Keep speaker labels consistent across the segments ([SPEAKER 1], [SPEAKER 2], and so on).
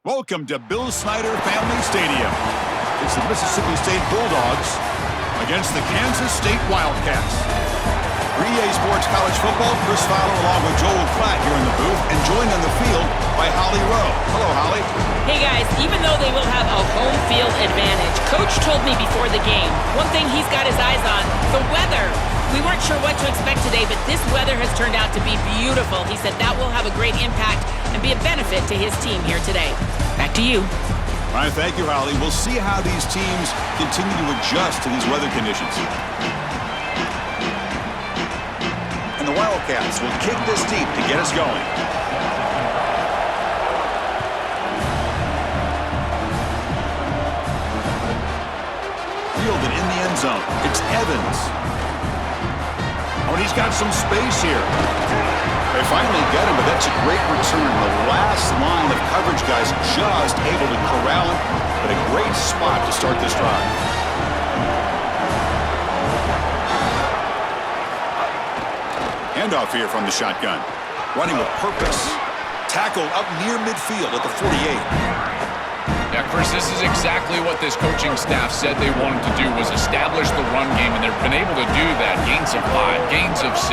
[SPEAKER 1] Welcome to Bill Snyder Family Stadium. It's the Mississippi State Bulldogs against the Kansas State Wildcats. 3A Sports College Football, Chris Fowler along with Joel Klatt here in the booth, and joined on the field by Holly Rowe. Hello, Holly.
[SPEAKER 2] Hey guys, even though they will have a home field advantage, Coach told me before the game, one thing he's got his eyes on, the weather. We weren't sure what to expect today, but this weather has turned out to be beautiful. He said that will have a great impact and be a benefit to his team here today. Back to you.
[SPEAKER 1] All right, thank you, Holly. We'll see how these teams continue to adjust to these weather conditions. And the Wildcats will kick this deep to get us going. Fielded in the end zone. It's Evans. Oh, and he's got some space here. They finally get him, but that's a great return. The last line of coverage guys just able to corral him, but a great spot to start this drive. Handoff here from the shotgun. Running with purpose. Tackled up near midfield at the 48.
[SPEAKER 3] Yeah, Chris, this is exactly what this coaching staff said they wanted to do, was establish the run game, and they've been able to do that. Gains of 5, gains of 6,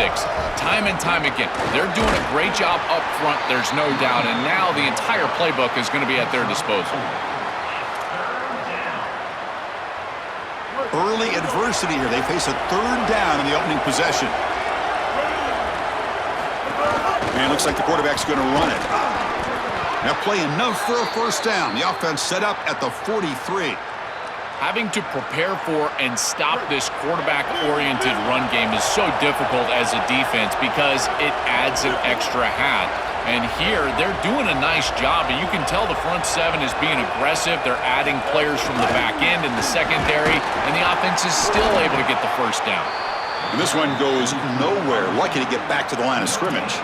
[SPEAKER 3] time and time again. They're doing a great job up front, there's no doubt, and now the entire playbook is going to be at their disposal.
[SPEAKER 1] Early adversity here. They face a third down in the opening possession. And it looks like the quarterback's going to run it. Now play enough for a first down. The offense set up at the 43.
[SPEAKER 3] Having to prepare for and stop this quarterback-oriented run game is so difficult as a defense because it adds an extra hat. And here, they're doing a nice job, and you can tell the front seven is being aggressive. They're adding players from the back end in the secondary, and the offense is still able to get the first down.
[SPEAKER 1] And this one goes nowhere. Lucky to get back to the line of scrimmage.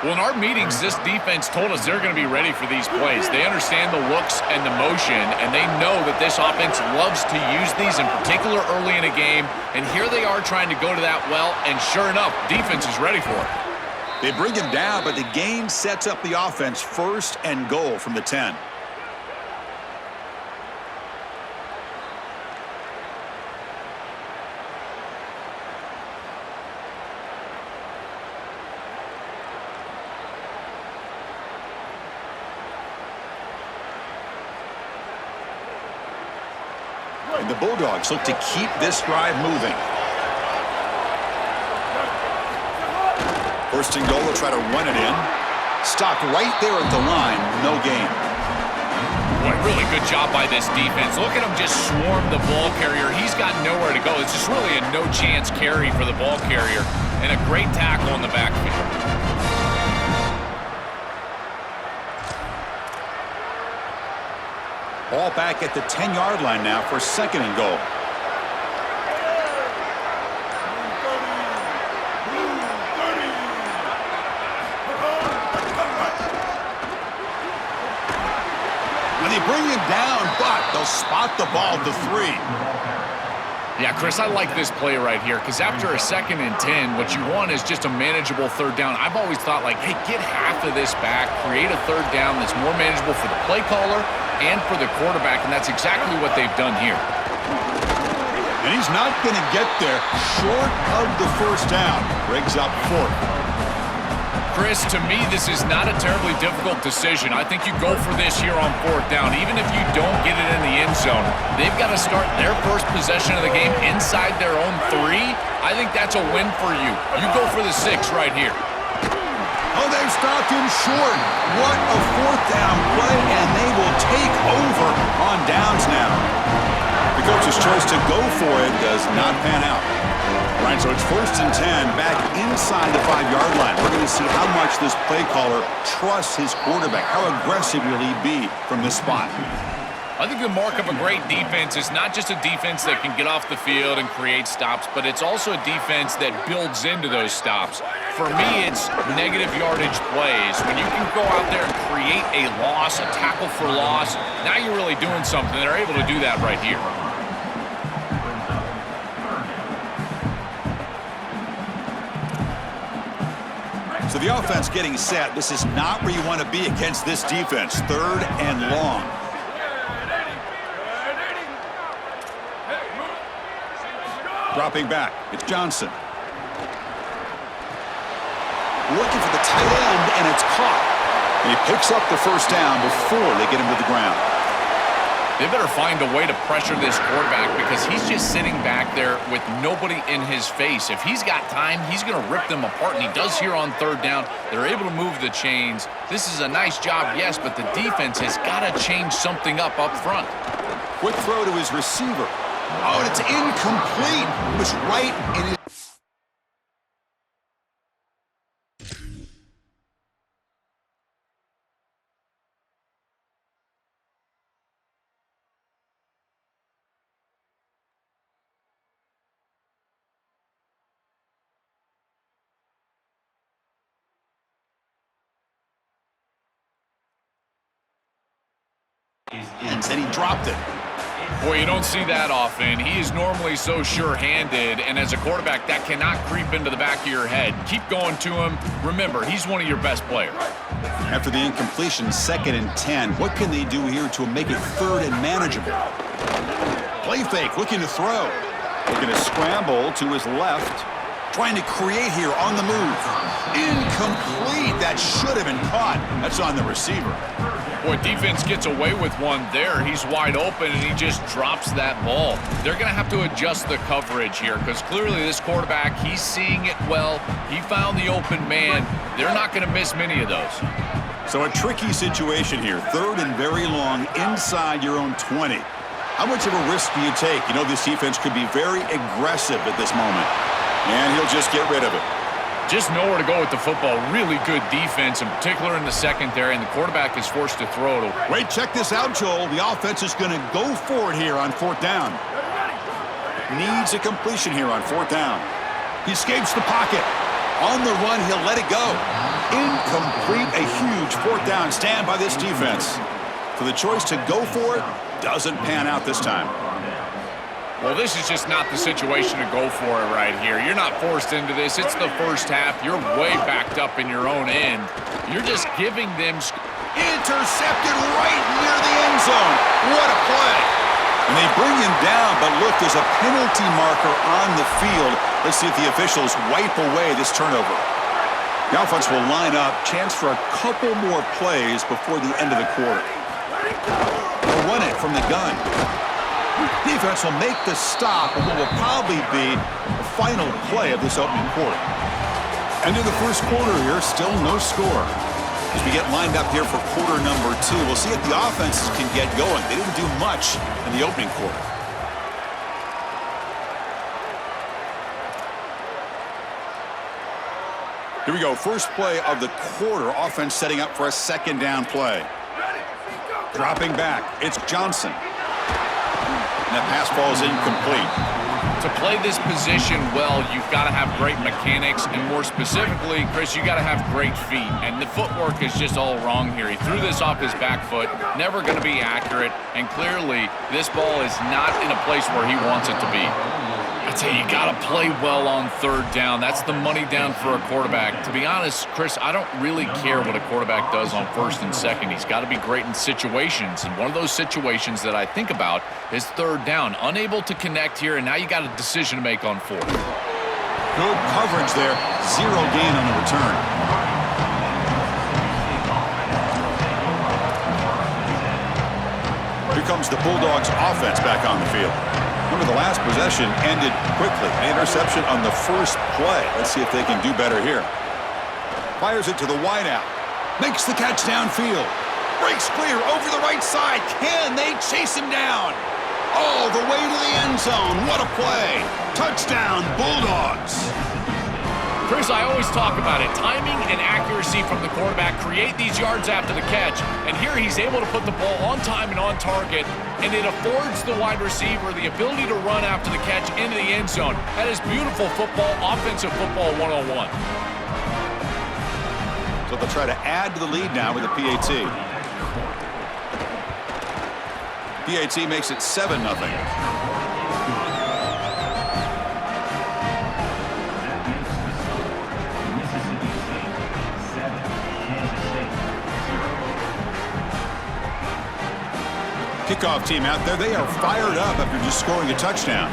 [SPEAKER 3] Well, in our meetings, this defense told us they're going to be ready for these plays. They understand the looks and the motion, and they know that this offense loves to use these, in particular early in a game. And here they are trying to go to that well, and sure enough, defense is ready for it.
[SPEAKER 1] They bring him down, but the game sets up the offense first and goal from the 10. And the Bulldogs look to keep this drive moving. First and goal, they'll try to run it in. Stopped right there at the line, no gain.
[SPEAKER 3] Boy, really good job by this defense. Look at him just swarm the ball carrier. He's got nowhere to go. It's just really a no-chance carry for the ball carrier, and a great tackle in the backfield.
[SPEAKER 1] Ball back at the 10-yard line now for second and goal. And they bring him down, but they'll spot the ball at the 3.
[SPEAKER 3] Yeah, Chris, I like this play right here because after a 2nd and 10, what you want is just a manageable third down. I've always thought, like, hey, get half of this back, create a third down that's more manageable for the play caller and for the quarterback, and that's exactly what they've done here.
[SPEAKER 1] And he's not going to get there short of the first down. Briggs up 4th.
[SPEAKER 3] Chris, to me, this is not a terribly difficult decision. I think you go for this here on 4th down. Even if you don't get it in the end zone, they've got to start their first possession of the game inside their own 3. I think that's a win for you. You go for the 6 right here.
[SPEAKER 1] Oh, they've stopped him short. What a 4th down play, and they will take over on downs now. The coach's choice to go for it does not pan out. Right, so it's 1st and 10 back inside the 5-yard line. We're going to see how much this play caller trusts his quarterback. How aggressive will he be from this spot?
[SPEAKER 3] I think the mark of a great defense is not just a defense that can get off the field and create stops, but it's also a defense that builds into those stops. For me, it's negative yardage plays. When you can go out there and create a loss, a tackle for loss, now you're really doing something. They're able to do that right here.
[SPEAKER 1] So the offense getting set. This is not where you want to be against this defense. 3rd and long. Dropping back. It's Johnson. Looking for the tight end, and it's caught. And he picks up the first down before they get him to the ground.
[SPEAKER 3] They better find a way to pressure this quarterback because he's just sitting back there with nobody in his face. If he's got time, he's going to rip them apart, and he does here on 3rd down. They're able to move the chains. This is a nice job, yes, but the defense has got to change something up front.
[SPEAKER 1] Quick throw to his receiver. Oh, and it's incomplete. It was right in his... And then he dropped it.
[SPEAKER 3] Boy, you don't see that often. He is normally so sure-handed, and as a quarterback, that cannot creep into the back of your head. Keep going to him. Remember, he's one of your best players.
[SPEAKER 1] After the incompletion, 2nd and 10. What can they do here to make it 3rd and manageable? Play fake, looking to throw. Looking to scramble to his left. Trying to create here on the move. Incomplete. That should have been caught. That's on the receiver.
[SPEAKER 3] Boy, defense gets away with one there. He's wide open, and he just drops that ball. They're going to have to adjust the coverage here because clearly this quarterback, he's seeing it well. He found the open man. They're not going to miss many of those.
[SPEAKER 1] So a tricky situation here. 3rd and very long inside your own 20. How much of a risk do you take? You know this defense could be very aggressive at this moment. And he'll just get rid of it.
[SPEAKER 3] Just nowhere to go with the football. Really good defense, in particular in the secondary, and the quarterback is forced to throw it.
[SPEAKER 1] Wait, check this out, Joel. The offense is going to go for it here on 4th down. Needs a completion here on 4th down. He escapes the pocket. On the run, he'll let it go. Incomplete, a huge 4th down stand by this defense. So the choice to go for it doesn't pan out this time.
[SPEAKER 3] Well, this is just not the situation to go for it right here. You're not forced into this. It's the first half. You're way backed up in your own end. You're just giving them...
[SPEAKER 1] Intercepted right near the end zone. What a play. And they bring him down, but look, there's a penalty marker on the field. Let's see if the officials wipe away this turnover. The offense will line up. Chance for a couple more plays before the end of the quarter. They'll run it from the gun. Defense will make the stop on what will probably be the final play of this opening quarter. End of the first quarter here, still no score. As we get lined up here for quarter number 2, we'll see if the offenses can get going. They didn't do much in the opening quarter. Here we go, first play of the quarter. Offense setting up for a 2nd down play. Dropping back, it's Johnson. And that pass ball is incomplete.
[SPEAKER 3] To play this position well, you've got to have great mechanics, and more specifically, Chris, you got to have great feet. And the footwork is just all wrong here. He threw this off his back foot, never going to be accurate, and clearly this ball is not in a place where he wants it to be. I tell you, you got to play well on 3rd down. That's the money down for a quarterback. To be honest, Chris, I don't really care what a quarterback does on 1st and 2nd. He's got to be great in situations, and one of those situations that I think about is 3rd down. Unable to connect here, and now you got a decision to make on 4th.
[SPEAKER 1] Good coverage there. 0 gain on the return. Here comes the Bulldogs offense back on the field. Remember, the last possession ended quickly. An interception on the first play. Let's see if they can do better here. Fires it to the wideout. Makes the catch downfield. Breaks clear over the right side. Can they chase him down? All the way to the end zone. What a play. Touchdown, Bulldogs.
[SPEAKER 3] Chris, I always talk about it. Timing and accuracy from the quarterback create these yards after the catch. And here he's able to put the ball on time and on target. And it affords the wide receiver the ability to run after the catch into the end zone. That is beautiful football, offensive football 101.
[SPEAKER 1] So they'll try to add to the lead now with a PAT. PAT makes it 7-0. kickoff team out there. They are fired up after just scoring a touchdown.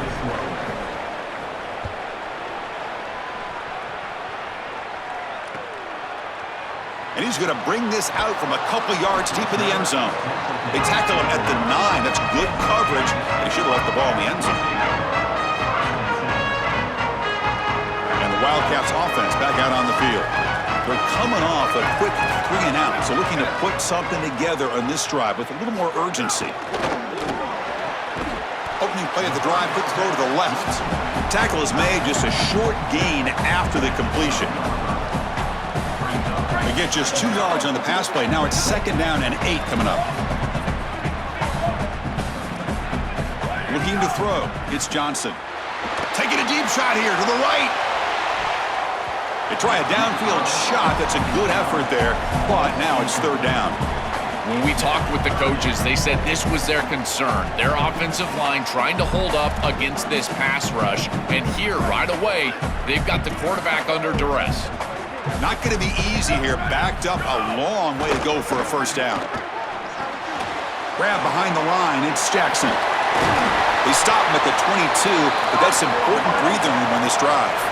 [SPEAKER 1] And he's going to bring this out from a couple yards deep in the end zone. They tackle him at the 9. That's good coverage. They should have left the ball in the end zone. And the Wildcats offense back out on the field. They're coming off a quick 3-and-out, so looking to put something together on this drive with a little more urgency. Opening play of the drive, quick throw to the left. Tackle is made, just a short gain after the completion. They get just 2 yards on the pass play. Now it's 2nd down and 8 coming up. Looking to throw. It's Johnson. Taking a deep shot here to the right. They try a downfield shot. That's a good effort there, but now it's 3rd down.
[SPEAKER 3] When we talked with the coaches, they said this was their concern. Their offensive line trying to hold up against this pass rush. And here, right away, they've got the quarterback under duress.
[SPEAKER 1] Not going to be easy here. Backed up a long way to go for a 1st down. Grab behind the line. It's Jackson. They stop him at the 22, but that's important breathing room on this drive.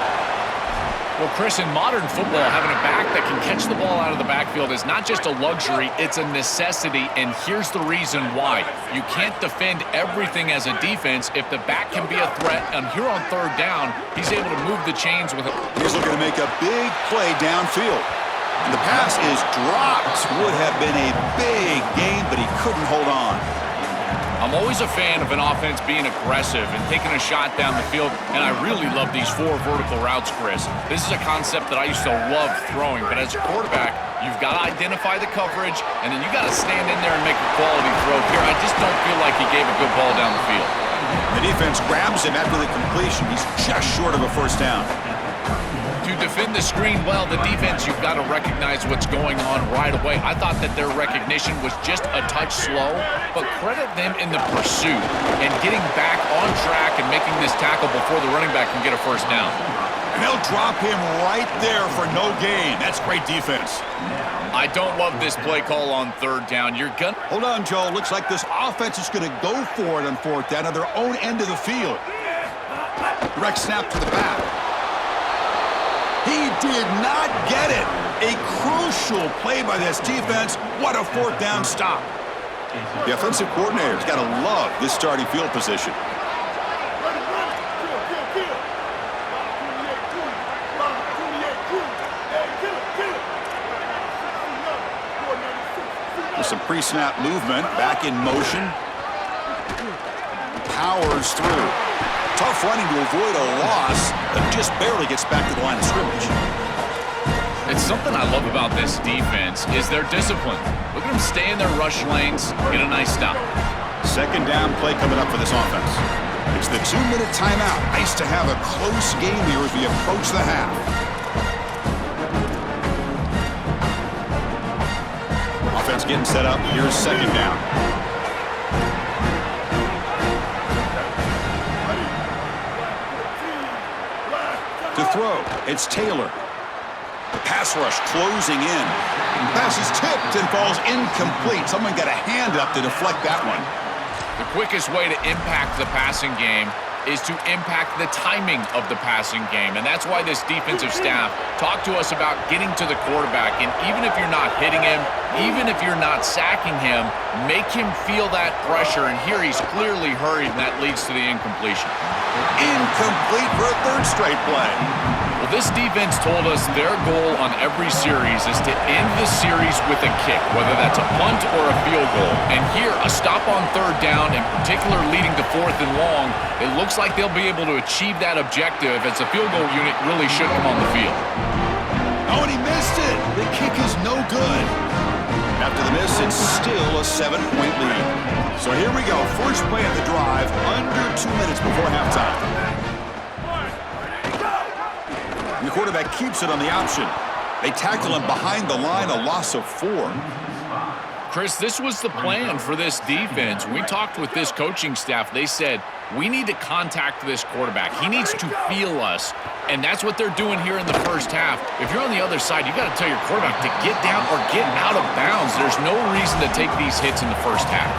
[SPEAKER 3] Well, Chris, in modern football, having a back that can catch the ball out of the backfield is not just a luxury, it's a necessity, and here's the reason why. You can't defend everything as a defense if the back can be a threat, and here on 3rd down, he's able to move the chains with it.
[SPEAKER 1] He's looking to make a big play downfield. And the pass is dropped. Would have been a big gain, but he couldn't hold on.
[SPEAKER 3] I'm always a fan of an offense being aggressive and taking a shot down the field, and I really love these 4 vertical routes, Chris. This is a concept that I used to love throwing, but as a quarterback, you've got to identify the coverage, and then you got to stand in there and make a quality throw. Here, I just don't feel like he gave a good ball down the field.
[SPEAKER 1] The defense grabs him after the completion. He's just short of a 1st down.
[SPEAKER 3] To defend the screen well, the defense, you've got to recognize what's going on right away. I thought that their recognition was just a touch slow, but credit them in the pursuit and getting back on track and making this tackle before the running back can get a 1st down.
[SPEAKER 1] And they'll drop him right there for no gain. That's great defense.
[SPEAKER 3] I don't love this play call on 3rd down. You're gonna...
[SPEAKER 1] Hold on, Joe. Looks like this offense is going to go for it on 4th down on their own end of the field. Direct snap to the back. He did not get it. A crucial play by this defense. What a 4th down stop. The offensive coordinator's got to love this starting field position. With some pre-snap movement, back in motion. Powers through. Tough running to avoid a loss, but just barely gets back to the line of scrimmage.
[SPEAKER 3] It's something I love about this defense is their discipline. Look at them stay in their rush lanes, get a nice stop.
[SPEAKER 1] 2nd down play coming up for this offense. It's the 2-minute timeout. Nice to have a close game here as we approach the half. Offense getting set up. Here's 2nd down. To throw, it's Taylor. The pass rush closing in. The pass is tipped and falls incomplete. Someone got a hand up to deflect that one.
[SPEAKER 3] The quickest way to impact the passing game is to impact the timing of the passing game. And that's why this defensive staff talked to us about getting to the quarterback. And even if you're not hitting him, even if you're not sacking him, make him feel that pressure. And here he's clearly hurried, and that leads to the incompletion.
[SPEAKER 1] Incomplete for a 3rd straight play.
[SPEAKER 3] Well, this defense told us their goal on every series is to end the series with a kick, whether that's a punt or a field goal. And here, a stop on 3rd down, in particular leading to 4th and long, it looks like they'll be able to achieve that objective as the field goal unit really should come on the field.
[SPEAKER 1] Oh, and he missed it. The kick is no good. After the miss, it's still a 7-point lead. So here we go. First play of the drive, under 2 minutes before halftime. And the quarterback keeps it on the option. They tackle him behind the line, a loss of 4.
[SPEAKER 3] Chris, this was the plan for this defense. When we talked with this coaching staff, they said, we need to contact this quarterback. He needs to feel us, and that's what they're doing here in the first half. If you're on the other side, you got to tell your quarterback to get down or get out of bounds. There's no reason to take these hits in the first half.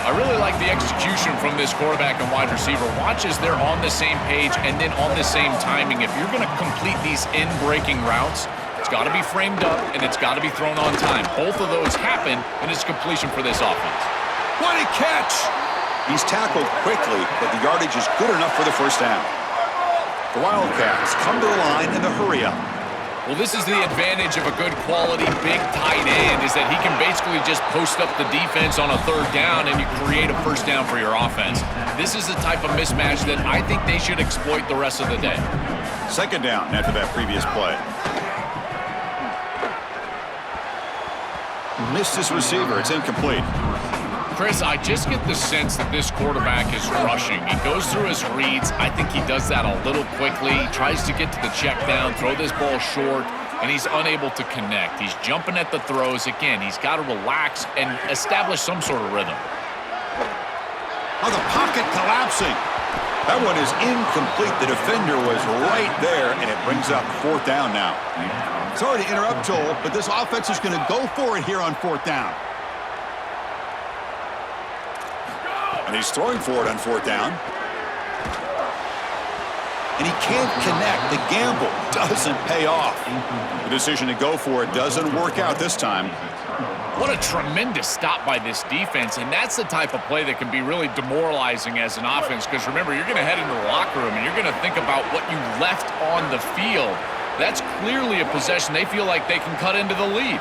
[SPEAKER 3] I really like the execution from this quarterback and wide receiver. Watch as they're on the same page and then on the same timing. If you're going to complete these in-breaking routes, it's got to be framed up and it's got to be thrown on time. Both of those happen, and it's completion for this offense.
[SPEAKER 1] What a catch! He's tackled quickly, but the yardage is good enough for the first down. The Wildcats come to the line in the hurry-up.
[SPEAKER 3] Well, this is the advantage of a good quality big tight end, is that he can basically just post up the defense on a third down and you create a first down for your offense. This is the type of mismatch that I think they should exploit the rest of the day.
[SPEAKER 1] Second down after that previous play. Missed his receiver. It's incomplete.
[SPEAKER 3] Chris, I just get the sense that this quarterback is rushing. He goes through his reads. I think he does that a little quickly. He tries to get to the check down, throw this ball short, and he's unable to connect. He's jumping at the throws. Again, he's got to relax and establish some sort of rhythm.
[SPEAKER 1] Oh, the pocket collapsing. That one is incomplete. The defender was right there, and it brings up fourth down now. Sorry to interrupt, Joel, but this offense is going to go for it here on fourth down. And he's throwing for it on fourth down. And he can't connect. The gamble doesn't pay off. The decision to go for it doesn't work out this time.
[SPEAKER 3] What a tremendous stop by this defense, and that's the type of play that can be really demoralizing as an offense, because remember, you're going to head into the locker room and you're going to think about what you left on the field. That's clearly a possession they feel like they can cut into the lead.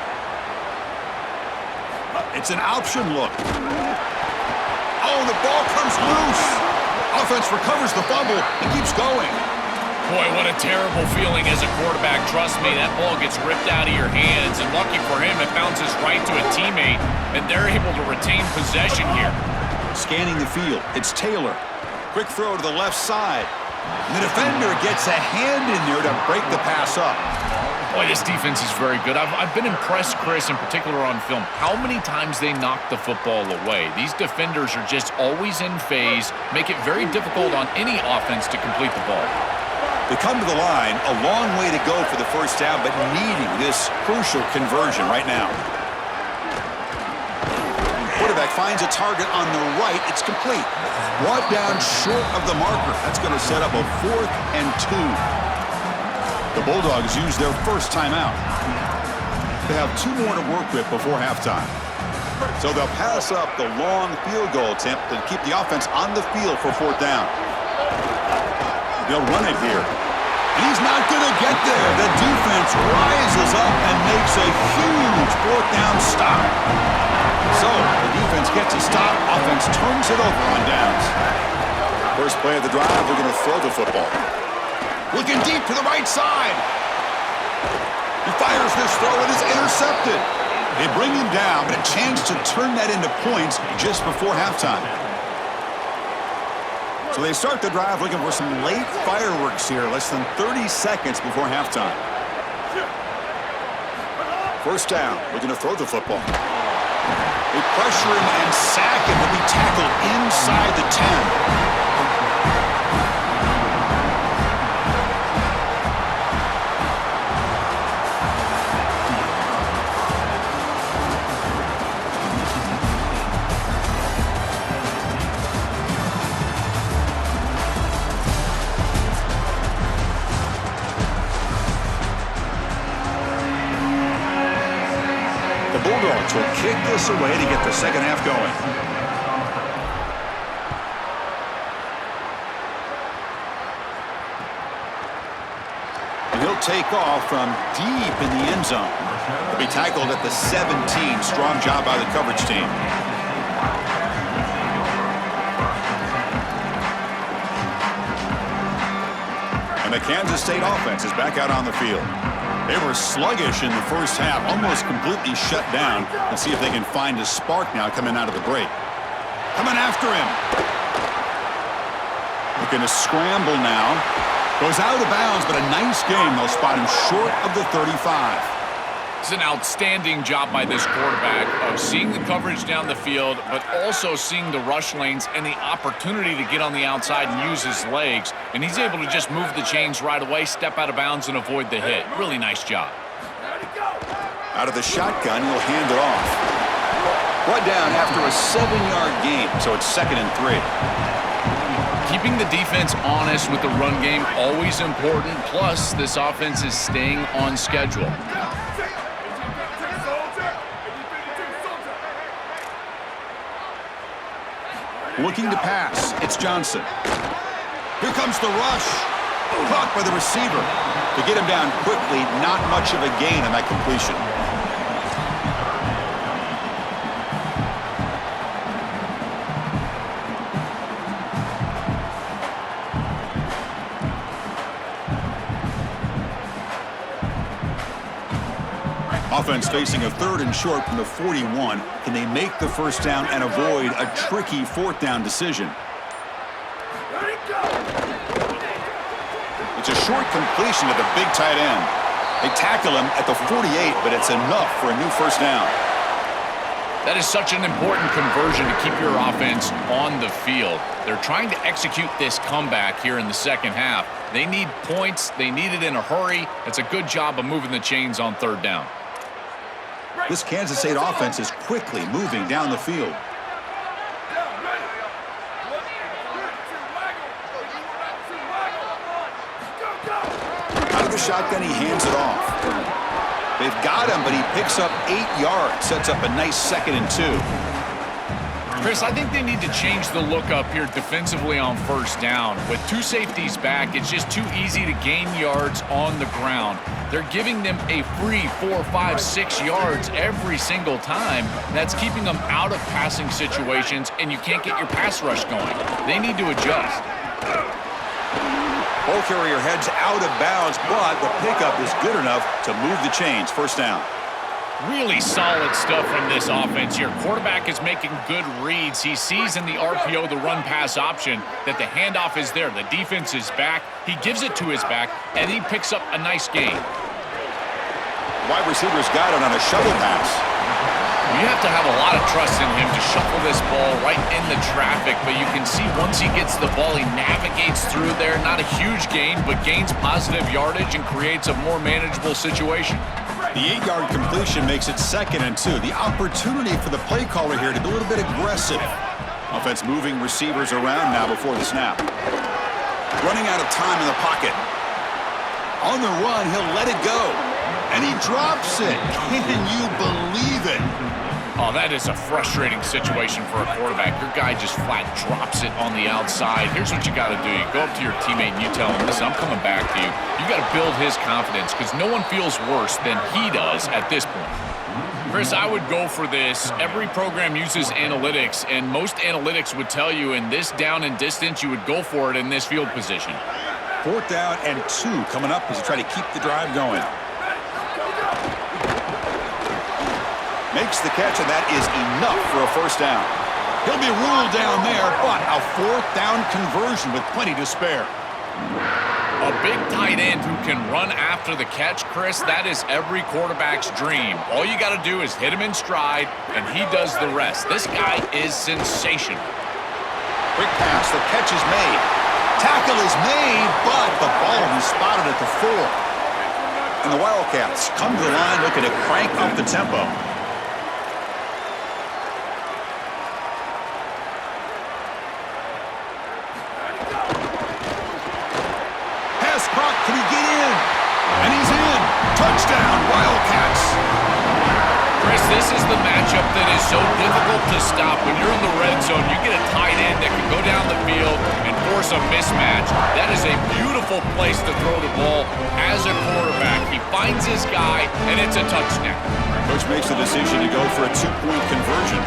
[SPEAKER 1] It's an option look. Oh, the ball comes loose. Offense recovers the fumble and keeps going.
[SPEAKER 3] Boy, what a terrible feeling as a quarterback. Trust me, that ball gets ripped out of your hands, and lucky for him, it bounces right to a teammate, and they're able to retain possession here.
[SPEAKER 1] Scanning the field, it's Taylor. Quick throw to the left side. And the defender gets a hand in there to break the pass up.
[SPEAKER 3] Boy, this defense is very good. I've been impressed, Chris, in particular on film, how many times they knock the football away. These defenders are just always in phase, make it very difficult on any offense to complete the ball.
[SPEAKER 1] They come to the line, a long way to go for the first down, but needing this crucial conversion right now. Quarterback finds a target on the right. It's complete. Brought down short of the marker. That's going to set up a 4th and 2. The Bulldogs use their first timeout. They have 2 more to work with before halftime. So they'll pass up the long field goal attempt to keep the offense on the field for 4th down. They'll run it here. And he's not going to get there. The defense rises up and makes a huge 4th down stop. So the defense gets a stop. Offense turns it over on downs. First play of the drive, we're going to throw the football. Looking deep to the right side. He fires this throw. It is intercepted. They bring him down, but a chance to turn that into points just before halftime. So they start the drive looking for some late fireworks here, less than 30 seconds before halftime. First down, looking to throw the football. They pressure him and sack him, but be tackled inside the 10. Bulldogs will kick this away to get the second half going. And he'll take off from deep in the end zone. He'll be tackled at the 17. Strong job by the coverage team. And the Kansas State offense is back out on the field. They were sluggish in the first half, almost completely shut down. Let's see if they can find a spark now coming out of the break. Coming after him. Looking to scramble now. Goes out of bounds, but a nice game. They'll spot him short of the 35.
[SPEAKER 3] It's an outstanding job by this quarterback of seeing the coverage down the field, but also seeing the rush lanes and the opportunity to get on the outside and use his legs. And he's able to just move the chains right away, step out of bounds, and avoid the hit. Really nice job.
[SPEAKER 1] Out of the shotgun, he'll hand it off. Brought down after a 7-yard gain, so it's 2nd and 3.
[SPEAKER 3] Keeping the defense honest with the run game, always important. Plus, this offense is staying on schedule.
[SPEAKER 1] Looking to pass. It's Johnson. Here comes the rush. Caught by the receiver. To get him down quickly, not much of a gain on that completion. Offense facing a 3rd and short from the 41. Can they make the first down and avoid a tricky 4th down decision? It's a short completion to the big tight end. They tackle him at the 48, but it's enough for a new first down.
[SPEAKER 3] That is such an important conversion to keep your offense on the field. They're trying to execute this comeback here in the second half. They need points. They need it in a hurry. It's a good job of moving the chains on 3rd down.
[SPEAKER 1] This Kansas State offense is quickly moving down the field. Out of the shotgun, he hands it off. They've got him, but he picks up 8 yards, sets up a nice 2nd and 2.
[SPEAKER 3] Chris, I think they need to change the look up here defensively on first down. With 2 safeties back, it's just too easy to gain yards on the ground. They're giving them a free 4, 5, 6 yards every single time. That's keeping them out of passing situations, and you can't get your pass rush going. They need to adjust.
[SPEAKER 1] Ball carrier heads out of bounds, but the pickup is good enough to move the chains. First down.
[SPEAKER 3] Really solid stuff from this offense here. Quarterback is making good reads. He sees in the RPO, the run-pass option, that the handoff is there. The defense is back. He gives it to his back, and he picks up a nice gain.
[SPEAKER 1] Wide receiver's got it on a shovel pass.
[SPEAKER 3] You have to have a lot of trust in him to shuffle this ball right in the traffic, but you can see once he gets the ball, he navigates through there. Not a huge gain, but gains positive yardage and creates a more manageable situation.
[SPEAKER 1] The 8-yard completion makes it 2nd and 2. The opportunity for the play caller here to be a little bit aggressive. Offense moving receivers around now before the snap. Running out of time in the pocket. On the run, he'll let it go. And he drops it. Can you believe it?
[SPEAKER 3] Oh, that is a frustrating situation for a quarterback. Your guy just flat drops it on the outside. Here's what you got to do. You go up to your teammate and you tell him, listen, I'm coming back to you. You got to build his confidence because no one feels worse than he does at this point. Chris, I would go for this. Every program uses analytics, and most analytics would tell you in this down and distance, you would go for it in this field position.
[SPEAKER 1] 4th down and 2 coming up as you try to keep the drive going. Makes the catch, and that is enough for a first down. He'll be ruled down there, but a 4th down conversion with plenty to spare.
[SPEAKER 3] A big tight end who can run after the catch, Chris, that is every quarterback's dream. All you got to do is hit him in stride, and he does the rest. This guy is sensational.
[SPEAKER 1] Quick pass, the catch is made. Tackle is made, but the ball will be spotted at the 4. And the Wildcats come to the line looking to crank up the tempo. Can he get in? And he's in. Touchdown, Wildcats.
[SPEAKER 3] Chris, this is the matchup that is so difficult to stop. When you're in the red zone, you get a tight end that can go down the field and force a mismatch. That is a beautiful place to throw the ball as a quarterback. He finds his guy, and it's a touchdown.
[SPEAKER 1] Coach makes the decision to go for a 2-point conversion.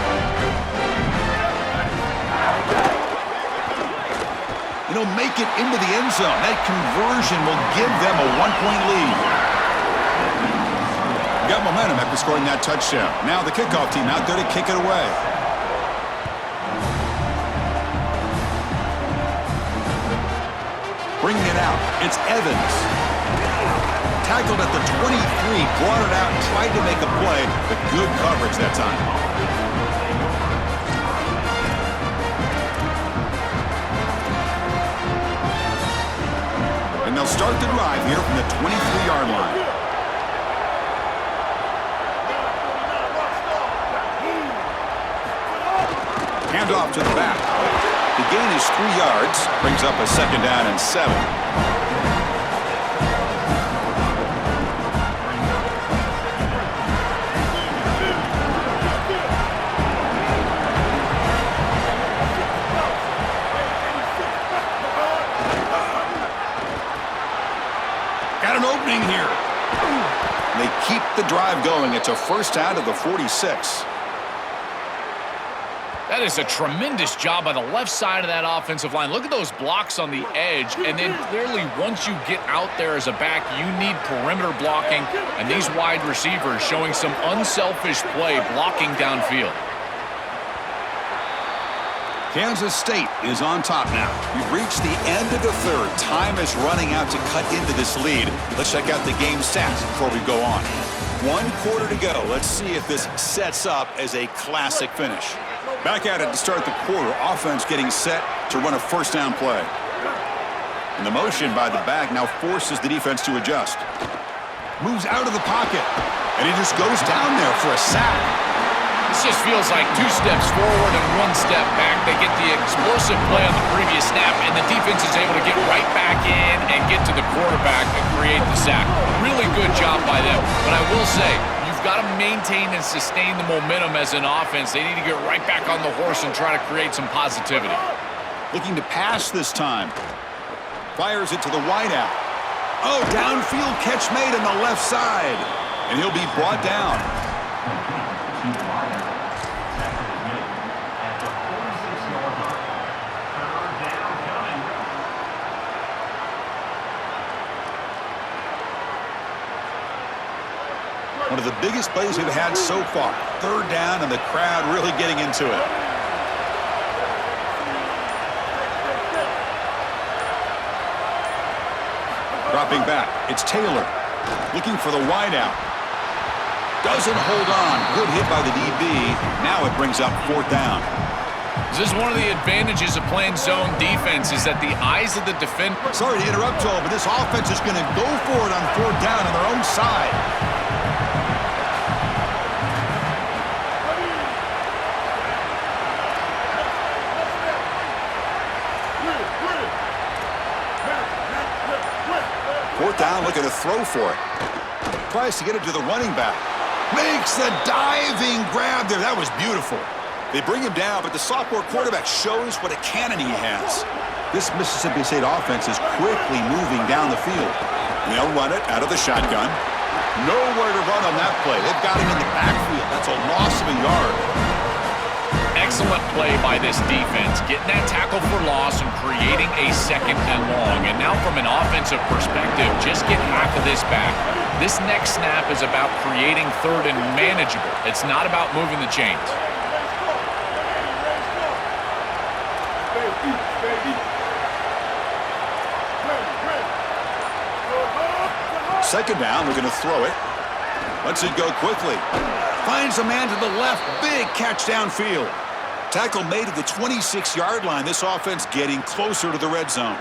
[SPEAKER 1] Make it into the end zone. That conversion will give them a 1-point lead. Got momentum after scoring that touchdown. Now the kickoff team out there to kick it away. Bringing it out, it's Evans. Tackled at the 23, brought it out and tried to make a play, but good coverage that time. And they'll start the drive here from the 23-yard line. Handoff to the back. The gain is 3 yards, brings up a 2nd down and 7. Got an opening here. They keep the drive going. It's a first down to the 46.
[SPEAKER 3] That is a tremendous job by the left side of that offensive line. Look at those blocks on the edge, and then clearly once you get out there as a back, you need perimeter blocking, and these wide receivers showing some unselfish play blocking downfield.
[SPEAKER 1] Kansas State is on top now. We've reached the end of the third. Time is running out to cut into this lead. Let's check out the game stats before we go on. 1 quarter to go. Let's see if this sets up as a classic finish. Back at it to start the quarter. Offense getting set to run a first down play. And the motion by the back now forces the defense to adjust. Moves out of the pocket. And he just goes down there for a sack.
[SPEAKER 3] This just feels like 2 steps forward and 1 step back. They get the explosive play on the previous snap, and the defense is able to get right back in and get to the quarterback and create the sack. Really good job by them. But I will say, you've got to maintain and sustain the momentum as an offense. They need to get right back on the horse and try to create some positivity.
[SPEAKER 1] Looking to pass this time. Fires it to the wideout. Oh, downfield catch made on the left side. And he'll be brought down. One of the biggest plays we've had so far. 3rd down, and the crowd really getting into it. Dropping back. It's Taylor. Looking for the wideout. Doesn't hold on. Good hit by the DB. Now it brings up 4th down.
[SPEAKER 3] This is one of the advantages of playing zone defense is that the eyes of the defender.
[SPEAKER 1] Sorry to interrupt, Joel, but this offense is going to go for it on 4th down on their own side. Down, looking to throw for it. Tries to get it to the running back. Makes the diving grab there. That was beautiful. They bring him down, but the sophomore quarterback shows what a cannon he has. This Mississippi State offense is quickly moving down the field. They'll run it out of the shotgun. Nowhere to run on that play. They've got him in the backfield. That's a loss of a yard.
[SPEAKER 3] Excellent play by this defense, getting that tackle for loss and creating a 2nd and long. And now from an offensive perspective, just get half of this back. This next snap is about creating 3rd and manageable. It's not about moving the chains.
[SPEAKER 1] Second down, we're going to throw it. Lets it go quickly. Finds a man to the left. Big catch downfield. Tackle made at the 26-yard line. This offense getting closer to the red zone.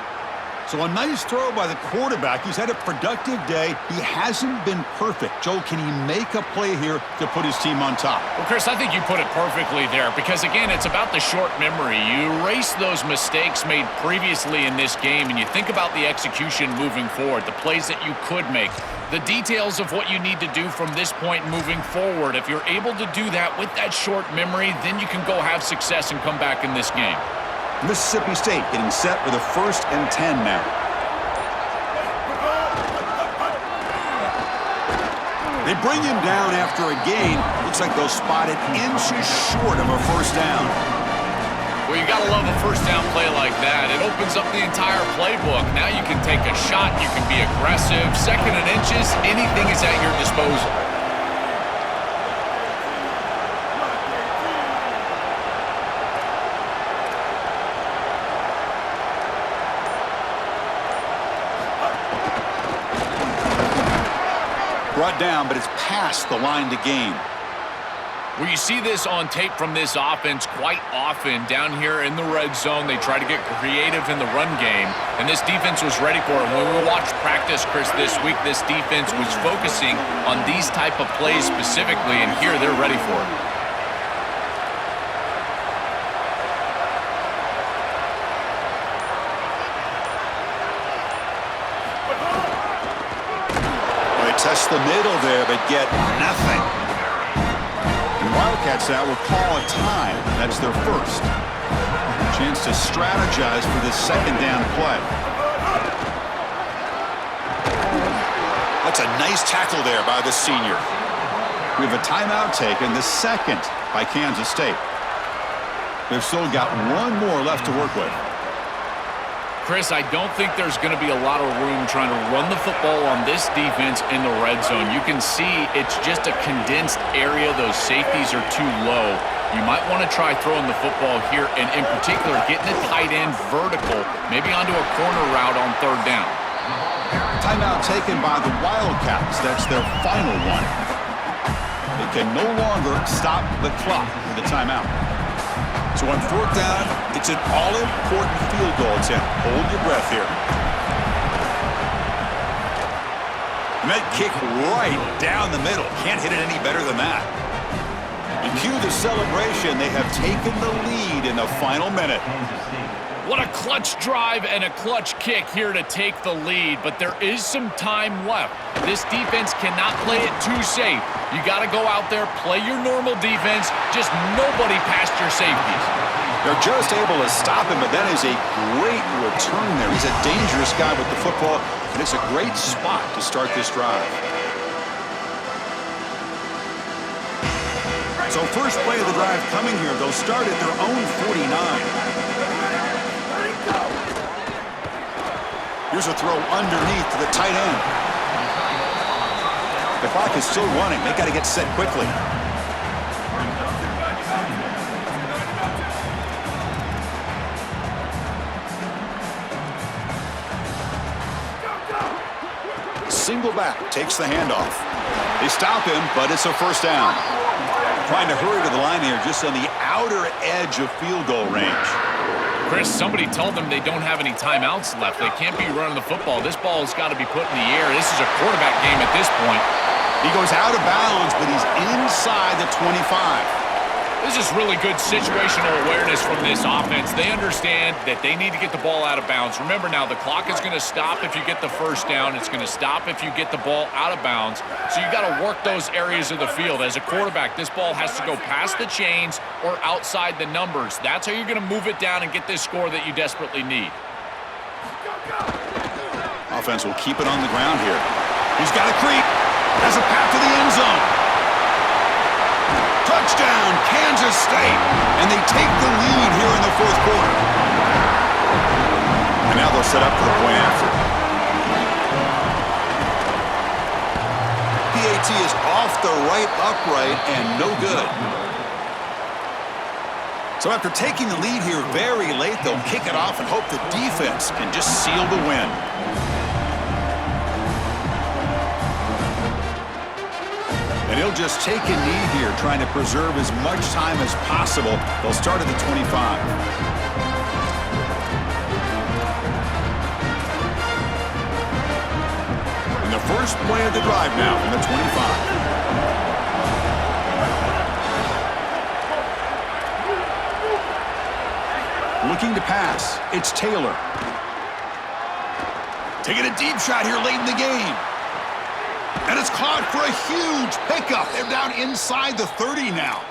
[SPEAKER 1] So a nice throw by the quarterback. He's had a productive day. He hasn't been perfect. Joe, can he make a play here to put his team on top?
[SPEAKER 3] Well, Chris, I think you put it perfectly there because, again, it's about the short memory. You erase those mistakes made previously in this game, and you think about the execution moving forward, the plays that you could make, the details of what you need to do from this point moving forward. If you're able to do that with that short memory, then you can go have success and come back in this game.
[SPEAKER 1] Mississippi State getting set with a 1st and 10 now. They bring him down after a gain. Looks like they'll spot it inches short of a 1st down.
[SPEAKER 3] Well, you got to love a 1st down play like that. It opens up the entire playbook. Now you can take a shot. You can be aggressive. 2nd and inches, anything is at your disposal.
[SPEAKER 1] Brought down, but it's past the line to gain.
[SPEAKER 3] Well, you see this on tape from this offense quite often. Down here in the red zone, they try to get creative in the run game, and this defense was ready for it. When we watched practice, Chris, this week, this defense was focusing on these type of plays specifically, and here they're ready for it.
[SPEAKER 1] the middle there, but get nothing. And Wildcats now will call a time. That's their first. Chance to strategize for this second down play. That's a nice tackle there by the senior. We have a timeout taken, the second by Kansas State. They've still got one more left to work with.
[SPEAKER 3] Chris, I don't think there's going to be a lot of room trying to run the football on this defense in the red zone. You can see it's just a condensed area. Those safeties are too low. You might want to try throwing the football here, and in particular, getting a tight end vertical, maybe onto a corner route on third down.
[SPEAKER 1] Timeout taken by the Wildcats. That's their final one. They can no longer stop the clock with a timeout. So on fourth down, it's an all-important field goal attempt. Hold your breath here. And that kick right down the middle. Can't hit it any better than that. And cue the celebration. They have taken the lead in the final minute.
[SPEAKER 3] What a clutch drive and a clutch kick here to take the lead, but there is some time left. This defense cannot play it too safe. You got to go out there, play your normal defense, just nobody past your safeties.
[SPEAKER 1] They're just able to stop him, but that is a great return there. He's a dangerous guy with the football, and it's a great spot to start this drive. So first play of the drive coming here. They'll start at their own 49. Here's a throw underneath to the tight end. The clock is still running. They got to get set quickly. Single back takes the handoff. They stop him, but it's a first down. Trying to hurry to the line here, just on the outer edge of field goal range.
[SPEAKER 3] Chris, somebody told them they don't have any timeouts left. They can't be running the football. This ball has got to be put in the air. This is a quarterback game at this point.
[SPEAKER 1] He goes out of bounds, but he's inside the 25.
[SPEAKER 3] This is really good situational awareness from this offense. They understand that they need to get the ball out of bounds. Remember now, the clock is going to stop if you get the first down. It's going to stop if you get the ball out of bounds. So you got to work those areas of the field. As a quarterback, this ball has to go past the chains or outside the numbers. That's how you're going to move it down and get this score that you desperately need.
[SPEAKER 1] Offense will keep it on the ground here. He's got a creep. Has a path to the end zone. Touchdown, Kansas State. And they take the lead here in the fourth quarter. And now they'll set up for the point after. PAT is off the right upright and no good. So after taking the lead here very late, they'll kick it off and hope the defense can just seal the win. And he'll just take a knee here, trying to preserve as much time as possible. They'll start at the 25. And the first play of the drive now from the 25. Looking to pass. It's Taylor. Taking a deep shot here late in the game. And it's caught for a huge pickup. They're down inside the 30 now.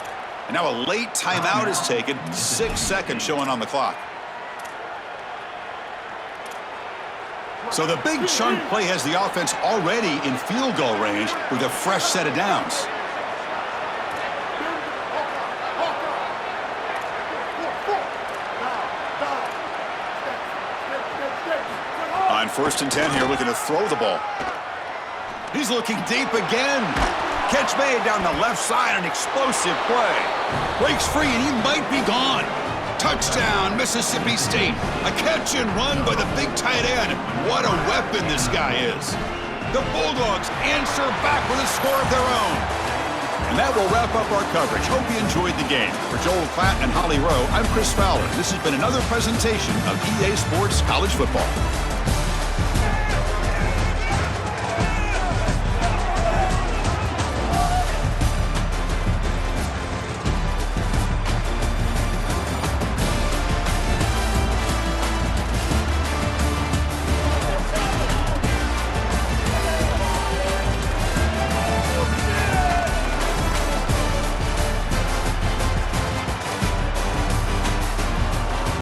[SPEAKER 1] And now a late timeout is taken. 6 seconds showing on the clock. So the big chunk play has the offense already in field goal range with a fresh set of downs. On 1st and 10 here, looking to throw the ball. He's looking deep again. Catch made down the left side, an explosive play. Breaks free, and he might be gone. Touchdown, Mississippi State. A catch and run by the big tight end. What a weapon this guy is. The Bulldogs answer back with a score of their own. And that will wrap up our coverage. Hope you enjoyed the game. For Joel Klatt and Holly Rowe, I'm Chris Fowler. This has been another presentation of EA Sports College Football.